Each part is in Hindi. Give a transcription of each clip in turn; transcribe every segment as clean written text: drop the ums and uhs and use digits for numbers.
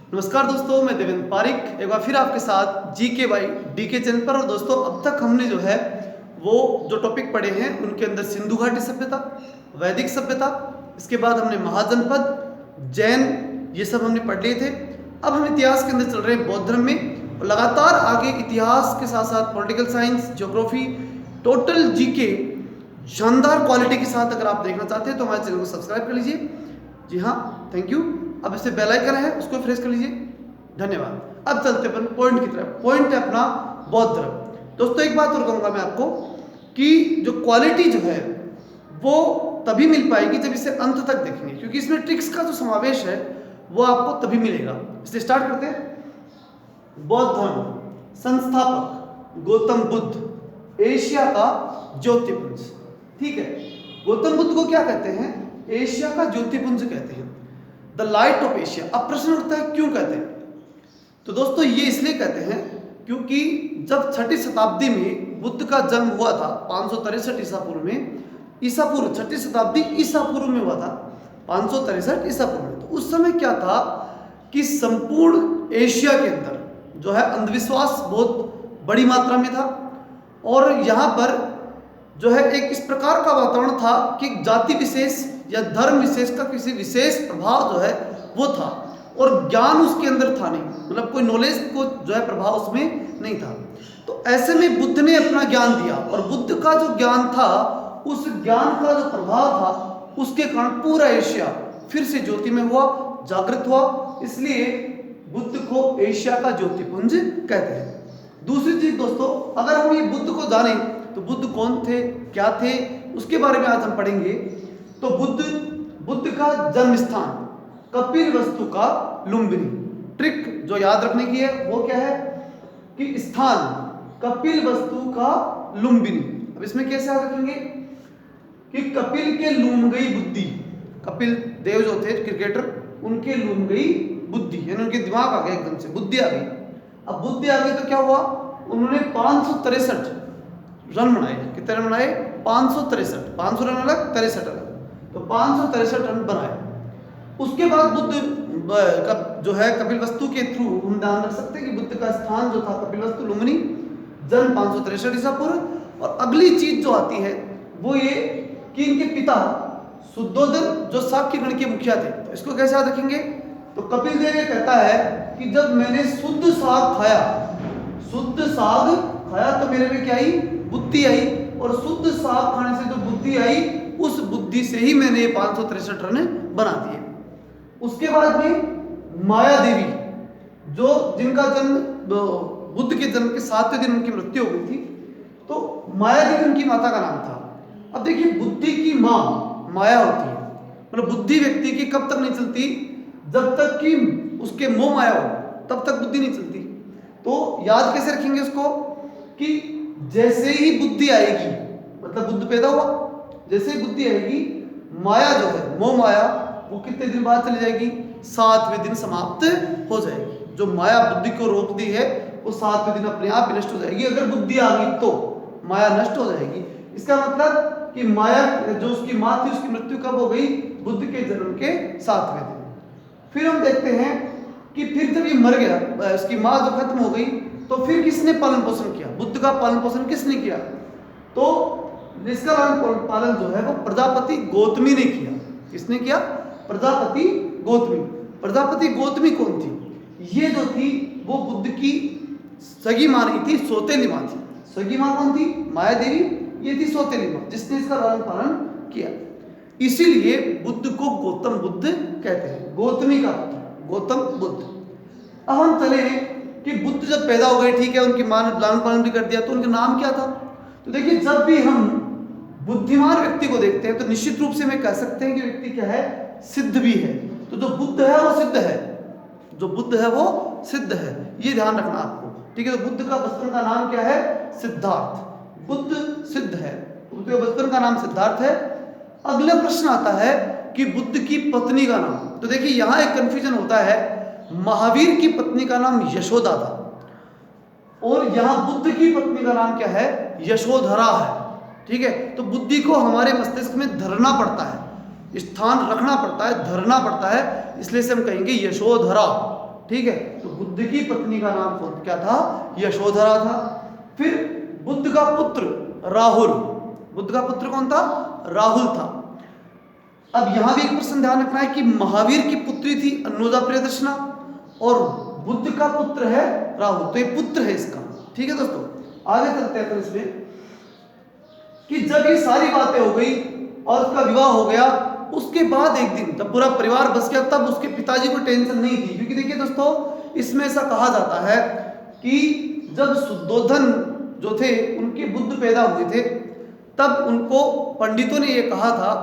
नमस्कार दोस्तों, मैं देवेंद्र पारिक एक बार फिर आपके साथ जीके बाई डीके चैनल पर। और दोस्तों, अब तक हमने जो है वो जो टॉपिक पढ़े हैं उनके अंदर सिंधु घाटी सभ्यता, वैदिक सभ्यता, इसके बाद हमने महाजनपद, जैन, ये सब हमने पढ़ लिए थे। अब हम इतिहास के अंदर चल रहे हैं बौद्ध धर्म में, और लगातार आगे इतिहास के साथ साथ political science, geography, total GK शानदार क्वालिटी के साथ अगर आप देखना चाहते हैं तो हमारे चैनल को सब्सक्राइब कर लीजिए। जी हाँ, थैंक यू। अब इससे बेल आइकन है, उसको प्रेस कर लीजिए। धन्यवाद। अब चलते अपन पॉइंट की तरफ। पॉइंट है अपना बौद्ध धर्म। दोस्तों, एक बात और कहूँगा मैं आपको कि जो क्वालिटी जो है वो तभी मिल पाएगी जब इसे अंत तक देखेंगे, क्योंकि इसमें ट्रिक्स का जो समावेश है वो आपको तभी मिलेगा। इसलिए स्टार्ट करते हैं। बौद्ध धर्म संस्थापक गौतम बुद्ध, एशिया का ज्योतिपुंज। ठीक है, गौतम बुद्ध को क्या कहते हैं? एशिया का ज्योतिपुंज कहते हैं, द लाइट ऑफ एशिया। अब प्रश्न उठता है क्यों कहते हैं? तो दोस्तों, ये इसलिए कहते हैं क्योंकि जब 6ठी शताब्दी में बुद्ध का जन्म हुआ था 563 ईसा पूर्व में, ईसा पूर्व 6ठी शताब्दी ईसा पूर्व में हुआ था 563 ईसा पूर्व में। तो उस समय क्या था कि संपूर्ण एशिया के अंदर जो है अंधविश्वास बहुत बड़ी मात्रा में था, और यहाँ पर जो है एक इस प्रकार का वातावरण था कि जाति विशेष या धर्म विशेष का किसी विशेष प्रभाव जो है वो था, और ज्ञान उसके अंदर था नहीं, मतलब कोई नॉलेज को जो है प्रभाव उसमें नहीं था। तो ऐसे में बुद्ध ने अपना ज्ञान दिया, और बुद्ध का जो ज्ञान था, उस ज्ञान का जो प्रभाव था, उसके कारण पूरा एशिया फिर से ज्योति में हुआ, जागृत हुआ। इसलिए बुद्ध को एशिया का ज्योतिपुंज कहते हैं। दूसरी चीज दोस्तों, अगर हम ये बुद्ध को जाने तो बुद्ध कौन थे, क्या थे, उसके बारे में आज हम पढ़ेंगे। तो बुद्ध का जन्म स्थान कपिलवस्तु का लुम्बिनी। ट्रिक जो याद रखने की है वो क्या है कि स्थान कपिलवस्तु का लुम्बिनी। अब इसमें कैसे याद रखेंगे कि कपिल के लूम गई बुद्धि, कपिल देव जो थे क्रिकेटर, उनके लूम गई बुद्धि, यानी उनके दिमाग आ गया, एकदम से बुद्धि आ गई। अब बुद्धि आ गई तो क्या हुआ? उन्होंने 563 रन बनाए। कितने रन बनाए? 563। 500 रन अलग, 63 अलग, तो 563 रन बनाए। उसके बाद बुद्ध जो है कपिलवस्तु के थ्रू हम ध्यान रख सकते हैं कि बुद्ध का स्थान जो था कपिलवस्तु लुम्बिनी, जन्म 563 ईसा पूर्व। और अगली चीज जो आती है वो ये कि इनके पिता शुद्धोदन जो शाक्य गण के मुखिया थे। तो इसको कैसे याद रखेंगे? तो कपिल देव ये कहता है कि जब मैंने शुद्ध साग खाया, शुद्ध साग खाया तो मेरे में क्या आई? बुद्धि आई, और शुद्ध साग खाने से जो बुद्धि आई, उस बुद्धि से ही मैंने 563 रन बना दिए। उसके बाद में माया देवी, जो जिनका जन्म बुद्ध के जन्म के 7वें दिन उनकी मृत्यु हो गई थी, तो माया देवी उनकी माता का नाम था। अब देखिए, बुद्धि की माँ माया होती है, मतलब बुद्धि व्यक्ति की कब तक नहीं चलती? जब तक कि उसके मोह माया हो, तब तक बुद्धि नहीं चलती। तो याद कैसे रखेंगे उसको कि जैसे ही बुद्धि आएगी, मतलब बुद्ध पैदा हुआ, जैसे ही बुद्धि आएगी, माया जो है मोह माया, वो कितने दिन बाद चली जाएगी? 7वें दिन समाप्त हो जाएगी। जो माया बुद्धि को रोकती है वो 7वें दिन अपने आप नष्ट हो जाएगी। अगर बुद्धि आ गई तो माया नष्ट हो जाएगी। इसका मतलब कि माया जो उसकी माँ थी, उसकी मृत्यु कब हो गई? बुद्ध के जन्म के 7वें दिन। फिर हम देखते हैं कि फिर जब ये मर गया, उसकी माँ जो खत्म हो गई, तो फिर किसने पालन पोषण किया? बुद्ध का पालन पोषण किसने किया? तो इसका पालन जो है वो प्रजापति गौतमी ने किया। किसने किया? प्रजापति गौतमी। प्रजापति गौतमी कौन थी? ये जो थी वो बुद्ध की सगी माँ नहीं थी, सौतेली माँ थी। सगी माँ कौन थी? माया देवी। ये थी सौतेली माँ, जिसने इसका लालन पालन किया। इसीलिए बुद्ध को गौतम बुद्ध कहते हैं, गौतमी का पुत्र गौतम बुद्ध। अब हम चले कि बुद्ध जब पैदा हो गए, ठीक है, उनकी माँ ने लालन पालन भी कर दिया, तो उनका नाम क्या था? तो देखिए, जब भी हम बुद्धिमान व्यक्ति को देखते हैं तो निश्चित रूप से मैं कह सकते हैं कि व्यक्ति क्या है? सिद्ध भी है। तो जो बुद्ध है वो सिद्ध है, जो बुद्ध है वो सिद्ध है, ये ध्यान रखना आपको। ठीक है, तो बुद्ध का बचपन का नाम क्या है? सिद्धार्थ। बुद्ध सिद्ध है, बुद्ध के बचपन का नाम सिद्धार्थ है। अगला प्रश्न आता है कि बुद्ध की पत्नी का नाम। तो देखिए, यहाँ एक कंफ्यूजन होता है। महावीर की पत्नी का नाम यशोदा था, और यहाँ बुद्ध की पत्नी का नाम क्या है? यशोधरा है। ठीक है, तो बुद्धि को हमारे मस्तिष्क में धरना पड़ता है, स्थान रखना पड़ता है, धरना पड़ता है, इसलिए से हम कहेंगे यशोधरा। ठीक है। तो बुद्ध की पत्नी का नाम कौन क्या था? यशोधरा था। फिर बुद्ध का पुत्र राहुल, बुद्ध का पुत्र कौन था? राहुल था। अब यहां भी एक प्रश्न ध्यान रखना है कि महावीर की पुत्री थी अनुजा प्रियदर्शना और बुद्ध का पुत्र है राहुल, तो ये पुत्र है इसका, ठीक है दोस्तों। आगे चलते हैं इसमें कि जब ये सारी बातें हो गई और उसका विवाह हो गया, उसके बाद एक दिन जब पूरा परिवार बस गया, तब उसके पिताजी को टेंशन नहीं थी, क्योंकि देखिए दोस्तों इसमें ऐसा कहा जाता है कि जब शुद्धोधन जो थे उनके बुद्ध पैदा हुए थे, तब उनको पंडितों ने ये कहा था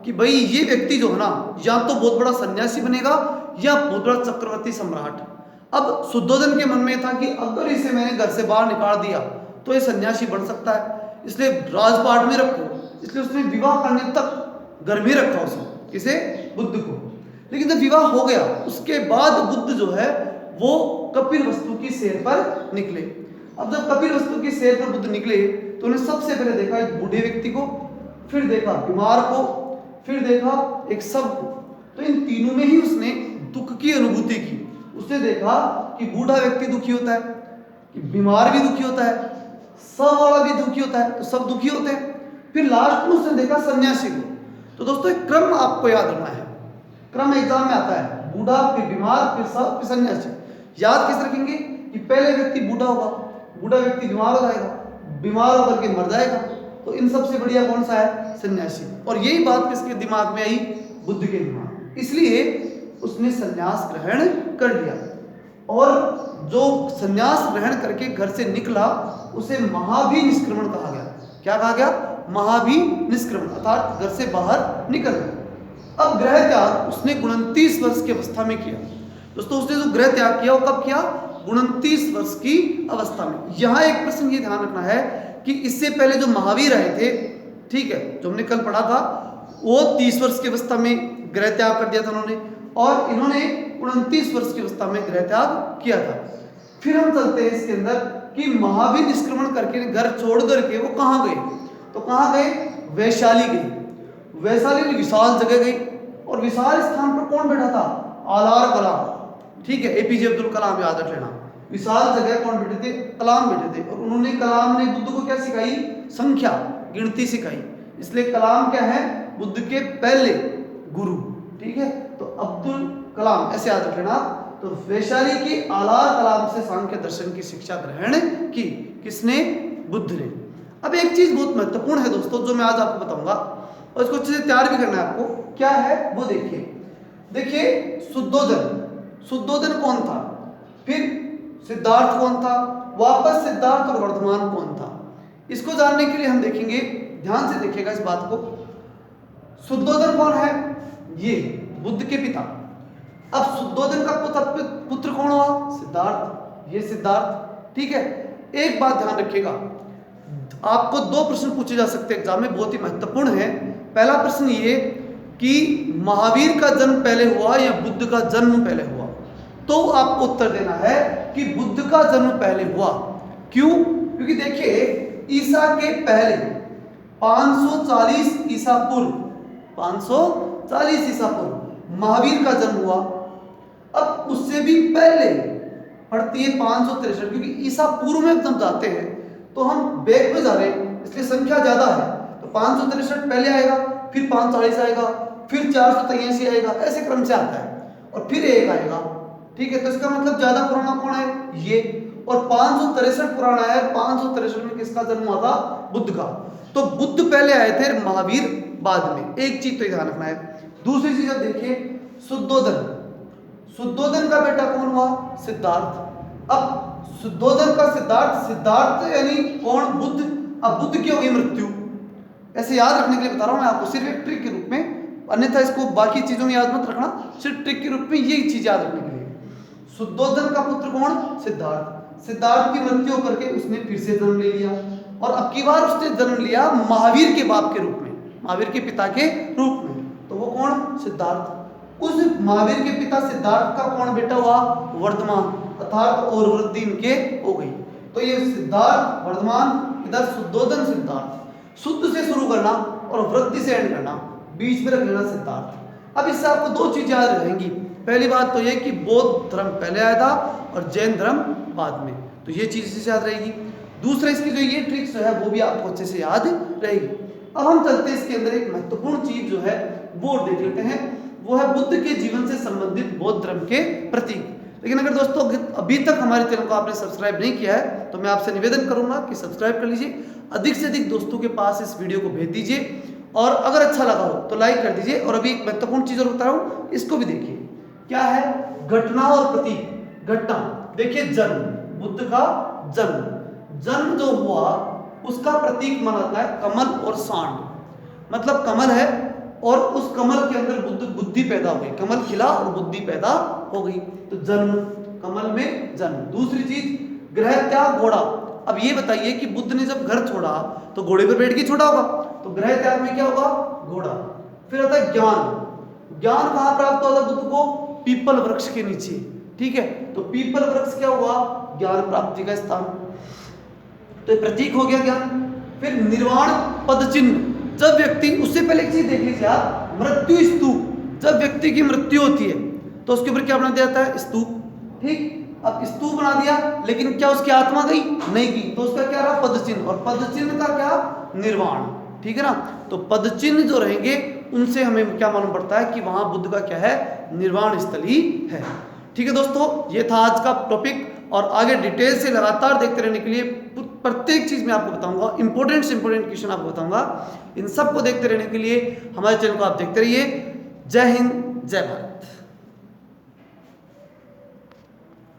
कि भाई ये व्यक्ति जो है ना, या तो बहुत बड़ा सन्यासी बनेगा या बहुत बड़ा चक्रवर्ती सम्राट। अब शुद्धोधन के मन में था कि अगर इसे मैंने घर से बाहर निकाल दिया तो ये सन्यासी बन सकता है, इसलिए राजपाट में रखो, इसलिए उसने विवाह करने तक घर में रखा उसे, किसे? बुद्ध को। लेकिन जब विवाह हो गया उसके बाद बुद्ध जो है वो कपिलवस्तु की सैर पर निकले। अब जब कपिलवस्तु की सैर पर बुद्ध निकले तो उन्हें सबसे पहले देखा एक बूढ़े व्यक्ति को, फिर देखा बीमार को, फिर देखा एक शव को। तो इन तीनों में ही उसने दुख की अनुभूति की। उसने देखा कि बूढ़ा व्यक्ति दुखी होता है, कि बीमार भी दुखी होता है, सब वाला भी दुखी होता है, तो सब दुखी होते हैं। फिर लास्ट में उसने देखा सन्यासी को। तो दोस्तों एक क्रम आपको याद रखना है, क्रम एग्जाम में आता है, बूढ़ा फिर बीमार फिर सब फिर सन्यासी। याद कैसे रखेंगे कि पहले व्यक्ति बूढ़ा होगा, बूढ़ा व्यक्ति बीमार हो जाएगा, बीमार होकर के मर जाएगा, तो इन सबसे बढ़िया कौन सा है? सन्यासी। और यही बात किसके दिमाग में आई? बुद्ध के दिमाग, इसलिए उसने सन्यास ग्रहण कर लिया। और जो सन्यास ग्रहण करके घर से निकला उसे महाभी निष्क्रमण कहा गया। क्या कहा गया? महाभी निष्क्रमण, अर्थात घर से बाहर निकल गया। अब ग्रह त्याग उसने 29 वर्ष की अवस्था में किया। दोस्तों उसने जो ग्रह त्याग किया वो कब किया? 29 वर्ष की अवस्था में। यहाँ एक प्रश्न ये ध्यान रखना है कि इससे पहले जो महावीर आए थे, ठीक है, जो हमने कल पढ़ा था, वो 30 वर्ष की अवस्था में ग्रह त्याग कर दिया था उन्होंने, और इन्होंने 29 वर्ष की अवस्था में ग्रह त्याग किया था। फिर हम चलते हैं इसके अंदर कि महावीर निष्क्रमण करके घर छोड़ करके वो कहाँ गए? तो कहाँ गए? वैशाली गए। वैशाली विशाल जगह गई, और विशाल स्थान पर कौन बैठा था? आलार कलाम, ठीक है, एपीजे अब्दुल कलाम, याद रख लेना। विशाल जगह कौन बैठे थे? कलाम बैठे थे। और उन्होंने, कलाम ने बुद्ध को क्या सिखाई? संख्या, गिनती सिखाई। इसलिए कलाम क्या है? बुद्ध के पहले गुरु, ठीक है। तो अब्दुल कलाम ऐसे याद रख लेना। तो वैशाली की आलार कलाम से सांख्य दर्शन की शिक्षा ग्रहण की। किसने? बुद्ध ने। अब एक चीज बहुत महत्वपूर्ण है दोस्तों जो मैं आज आपको बताऊंगा, और इसको अच्छे से तैयार भी करना है आपको। क्या है वो देखिए। देखिए शुद्धोधन, शुद्धोधन कौन था? फिर सिद्धार्थ कौन था? वापस सिद्धार्थ और वर्धमान कौन था? इसको जानने के लिए हम देखेंगे, ध्यान से देखिएगा इस बात को। शुद्धोधन कौन है? ये बुद्ध के पिता। अब शुद्धोधन का पुत्र कौन हुआ? सिद्धार्थ, ये सिद्धार्थ, ठीक है। एक बात ध्यान रखिएगा, आपको दो प्रश्न पूछे जा सकते हैं एग्जाम में, बहुत ही महत्वपूर्ण है। पहला प्रश्न ये कि महावीर का जन्म पहले हुआ या बुद्ध का जन्म पहले हुआ? तो आपको उत्तर देना है कि बुद्ध का जन्म पहले हुआ। क्यों? क्योंकि देखिए ईसा के पहले 540 ईसा पूर्व, 540 ईसा पूर्व महावीर का जन्म हुआ। अब उससे भी पहले पड़ती है 563, क्योंकि ईसा पूर्व में एकदम जाते हैं तो हम बैक में जा रहे हैं, इसलिए संख्या ज्यादा है। तो 563 पहले आएगा, फिर 540 आएगा, फिर 483 आएगा, ऐसे क्रम से आता है, और फिर एक आएगा, ठीक है। तो इसका मतलब ज्यादा पुराना कौन है? ये। और 563 पुराना है, 563 में किसका जन्म हुआ था? बुद्ध का। तो बुद्ध पहले आए थे, महावीर बाद में। एक चीज तो ध्यान रखना है। दूसरी चीज अब देखिए, शुद्धोधन, शुद्धोधन का बेटा कौन हुआ? सिद्धार्थ। अब शुद्धोधन का सिद्धार्थ, सिद्धार्थ यानी कौन? बुद्ध। अब बुद्ध की होगी मृत्यु। ऐसे याद रखने के लिए बता रहा हूं मैं आपको, सिर्फ एक ट्रिक के रूप में, अन्यथा इसको बाकी चीजों में याद मत रखना, सिर्फ ट्रिक के रूप में यही चीज याद रखने के लिए। शुद्धोधन का पुत्र कौन? सिद्धार्थ। सिद्धार्थ की मृत्यु करके उसने फिर से जन्म ले लिया, और अब की बार उसने जन्म लिया महावीर के बाप के रूप में, महावीर के पिता के रूप में। तो वो कौन? सिद्धार्थ। उस महावीर के पिता सिद्धार्थ का कौन बेटा हुआ? वर्धमान, अर्थात और वृद्धि इनके हो गई। तो ये सिद्धार्थ वर्धमान, इधर शुद्धोधन सिद्धार्थ। शुद्ध से शुरू करना और वृद्धि से एंड करना, बीच में रख लेना सिद्धार्थ। अब इससे आपको दो चीजें याद रहेंगी। पहली बात तो ये कि बौद्ध धर्म पहले आया था और जैन धर्म बाद में, तो ये चीज़ इसे याद रहेगी। दूसरा इसकी जो ये ट्रिक्स जो है वो भी आपको अच्छे से याद रहेगी। अब हम चलते हैं इसके अंदर एक महत्वपूर्ण चीज जो है वो देख लेते हैं, वो है बुद्ध के जीवन से संबंधित बौद्ध धर्म के प्रतीक। लेकिन अगर दोस्तों अभी तक हमारे चैनल को आपने सब्सक्राइब नहीं किया है तो मैं आपसे निवेदन करूंगा कि सब्सक्राइब कर लीजिए, अधिक से अधिक दोस्तों के पास इस वीडियो को भेज दीजिए और अगर अच्छा लगा हो तो लाइक कर दीजिए। और अभी एक महत्वपूर्ण चीज और बता रहा हूँ, इसको भी देखिए क्या है, घटना और प्रतीक। घटना देखिए, जन्म, बुद्ध का जन्म जो हुआ उसका प्रतीक माना जाता है कमल और सांड। मतलब कमल है और उस कमल के अंदर बुद्धि पैदा हो गई, कमल खिला और बुद्धि पैदा हो गई, तो जन्म, कमल में जन्म। दूसरी चीज ग्रह त्याग, घोड़ा। अब ये बताइए कि बुद्ध ने जब घर छोड़ा तो घोड़े पर बैठ के छोड़ा होगा, तो ग्रह त्याग में क्या होगा, घोड़ा। फिर आता है ज्ञान। ज्ञान कहाँ प्राप्त होता है बुद्ध को, पीपल वृक्ष के नीचे, ठीक है। तो पीपल वृक्ष क्या हुआ, ज्ञान प्राप्ति का स्थान, तो ये प्रतीक हो गया ज्ञान। फिर निर्वाण पद चिन्ह, जब व्यक्ति, उससे पहले एक चीज देख लीजिए आप, मृत्यु स्तूप, जब व्यक्ति की मृत्यु होती है तो उसके ऊपर क्या बना दिया जाता है, स्तूप, ठीक। अब स्तूप बना दिया, लेकिन क्या उसकी आत्मा गई, नहीं गई, तो उसका क्या रहा, पद चिन्ह, और पद चिन्ह का क्या, निर्वाण, ठीक है ना। तो पद चिन्ह जो रहेंगे उनसे हमें क्या मालूम पड़ता है कि वहां बुद्ध का क्या है, निर्वाण स्थली है। ठीक है दोस्तों, ये था आज का टॉपिक और आगे डिटेल से लगातार देखते रहने के लिए प्रत्येक चीज मैं आपको बताऊंगा, इंपॉर्टेंट से इंपॉर्टेंट क्वेश्चन आपको बताऊंगा। इन सब को देखते रहने के लिए हमारे चैनल को आप देखते रहिए। जय हिंद, जय भारत।